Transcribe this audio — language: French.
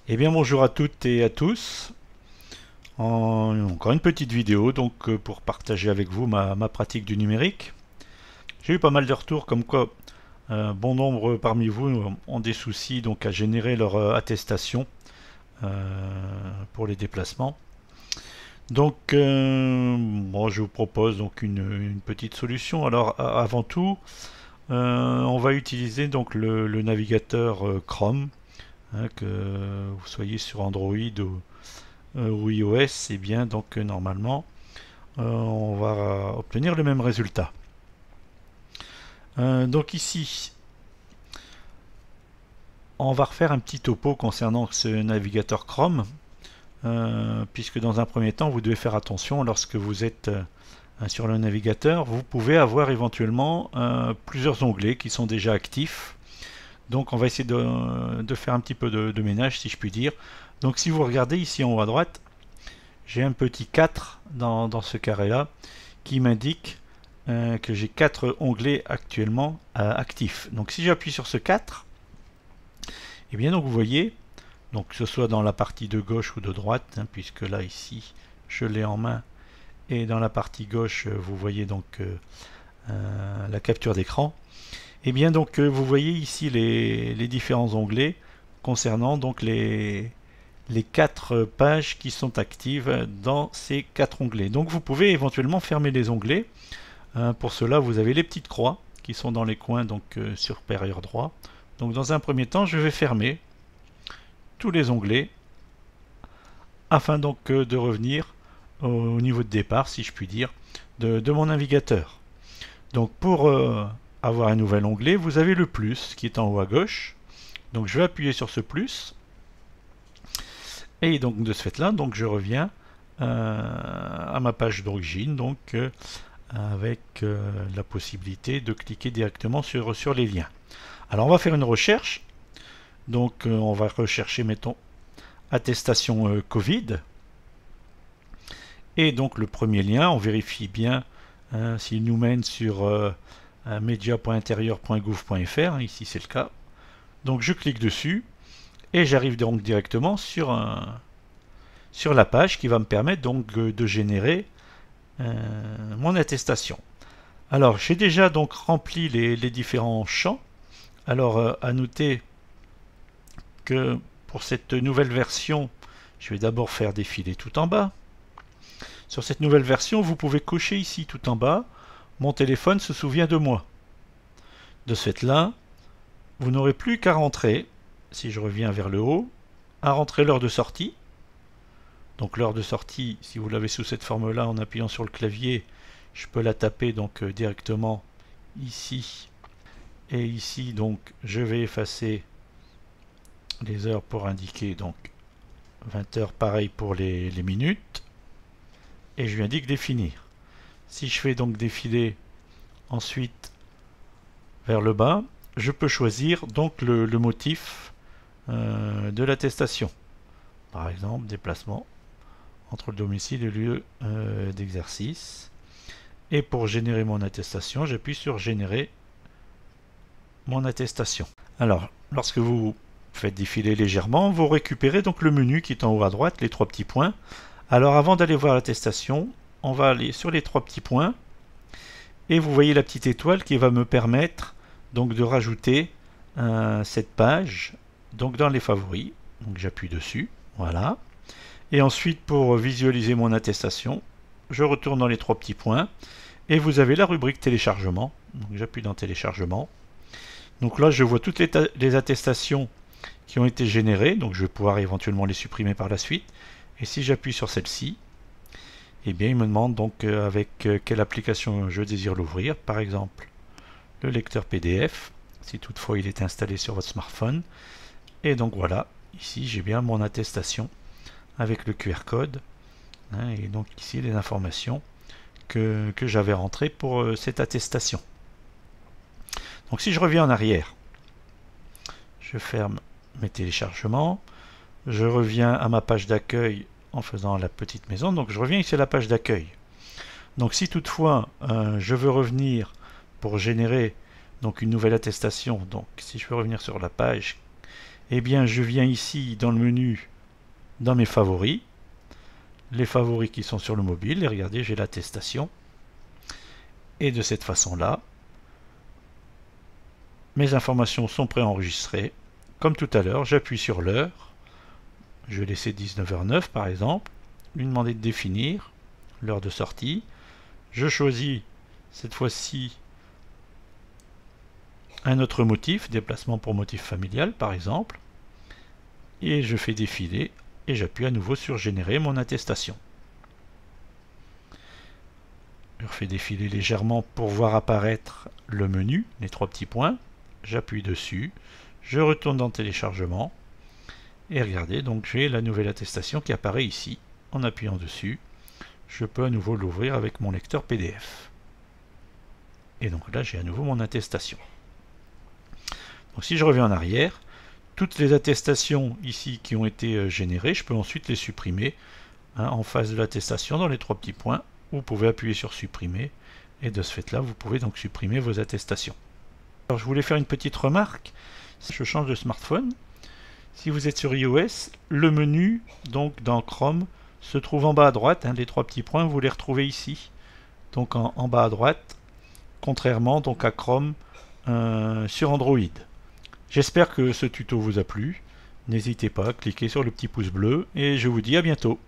Eh bien bonjour à toutes et à tous. Encore une petite vidéo donc pour partager avec vous ma pratique du numérique. J'ai eu pas mal de retours comme quoi bon nombre parmi vous ont des soucis donc à générer leur attestation pour les déplacements. Donc moi je vous propose donc une petite solution. Alors avant tout on va utiliser donc le navigateur Chrome, que vous soyez sur Android ou iOS, et bien donc normalement on va obtenir le même résultat. Donc ici on va refaire un petit topo concernant ce navigateur Chrome, puisque dans un premier temps vous devez faire attention lorsque vous êtes sur le navigateur. Vous pouvez avoir éventuellement plusieurs onglets qui sont déjà actifs. Donc on va essayer de faire un petit peu de ménage, si je puis dire. Donc si vous regardez ici en haut à droite, j'ai un petit 4 dans ce carré là qui m'indique que j'ai 4 onglets actuellement actifs. Donc si j'appuie sur ce 4, et bien donc vous voyez, donc que ce soit dans la partie de gauche ou de droite, puisque là ici je l'ai en main, et dans la partie gauche vous voyez donc la capture d'écran. Et bien donc vous voyez ici les différents onglets concernant donc les 4 pages qui sont actives dans ces 4 onglets. Donc vous pouvez éventuellement fermer les onglets. Pour cela vous avez les petites croix qui sont dans les coins donc supérieur droit. Donc dans un premier temps je vais fermer tous les onglets afin donc de revenir au niveau de départ, si je puis dire, de mon navigateur. Donc pour avoir un nouvel onglet, vous avez le plus qui est en haut à gauche. Donc je vais appuyer sur ce plus. Et donc de ce fait là, donc je reviens à ma page d'origine, donc avec la possibilité de cliquer directement sur les liens. Alors on va faire une recherche. Donc on va rechercher, mettons, attestation Covid. Et donc le premier lien, on vérifie bien s'il nous mène sur media.intérieur.gouv.fr, ici c'est le cas. Donc je clique dessus et j'arrive donc directement sur la page qui va me permettre donc de générer mon attestation. Alors j'ai déjà donc rempli les différents champs. Alors à noter que pour cette nouvelle version, je vais d'abord faire défiler tout en bas. Sur cette nouvelle version, vous pouvez cocher ici tout en bas, mon téléphone se souvient de moi. De ce fait-là, vous n'aurez plus qu'à rentrer, si je reviens vers le haut, à rentrer l'heure de sortie. Donc l'heure de sortie, si vous l'avez sous cette forme-là, en appuyant sur le clavier, je peux la taper donc directement ici. Et ici, donc, je vais effacer les heures pour indiquer donc 20 heures, pareil pour les minutes. Et je lui indique définir. Si je fais donc défiler ensuite vers le bas, je peux choisir donc le motif de l'attestation. Par exemple, déplacement entre le domicile et le lieu d'exercice. Et pour générer mon attestation, j'appuie sur générer mon attestation. Alors, lorsque vous faites défiler légèrement, vous récupérez donc le menu qui est en haut à droite, les 3 petits points. Alors avant d'aller voir l'attestation, on va aller sur les 3 petits points et vous voyez la petite étoile qui va me permettre donc de rajouter cette page donc dans les favoris. Donc j'appuie dessus, voilà. Et ensuite pour visualiser mon attestation, je retourne dans les 3 petits points et vous avez la rubrique téléchargement. Donc j'appuie dans téléchargement. Donc là je vois toutes les attestations qui ont été générées, donc je vais pouvoir éventuellement les supprimer par la suite. Et si j'appuie sur celle-ci, eh bien il me demande donc avec quelle application je désire l'ouvrir. Par exemple, le lecteur PDF, si toutefois il est installé sur votre smartphone. Et donc voilà, ici j'ai bien mon attestation avec le QR code. Et donc ici les informations que j'avais rentrées pour cette attestation. Donc si je reviens en arrière, je ferme mes téléchargements. Je reviens à ma page d'accueil en faisant la petite maison. Donc je reviens ici à la page d'accueil. Donc si toutefois je veux revenir pour générer donc une nouvelle attestation. Donc si je veux revenir sur la page, eh bien je viens ici dans le menu, dans mes favoris, les favoris qui sont sur le mobile, et regardez, j'ai l'attestation. Et de cette façon-là, mes informations sont préenregistrées. Comme tout à l'heure, j'appuie sur l'heure. Je vais laisser 19h09 par exemple. Lui demander de définir l'heure de sortie. Je choisis cette fois-ci un autre motif, déplacement pour motif familial par exemple. Et je fais défiler et j'appuie à nouveau sur générer mon attestation. Je refais défiler légèrement pour voir apparaître le menu, les trois petits points. J'appuie dessus, je retourne dans téléchargement et regardez, donc j'ai la nouvelle attestation qui apparaît ici. En appuyant dessus, je peux à nouveau l'ouvrir avec mon lecteur PDF. Et donc là, j'ai à nouveau mon attestation. Donc si je reviens en arrière, toutes les attestations ici qui ont été générées, je peux ensuite les supprimer en face de l'attestation dans les trois petits points. Vous pouvez appuyer sur supprimer et de ce fait là, vous pouvez donc supprimer vos attestations. Alors je voulais faire une petite remarque. Si je change de smartphone, si vous êtes sur iOS, le menu donc dans Chrome se trouve en bas à droite. Les trois petits points, vous les retrouvez ici. Donc en bas à droite, contrairement donc à Chrome sur Android. J'espère que ce tuto vous a plu. N'hésitez pas à cliquer sur le petit pouce bleu et je vous dis à bientôt.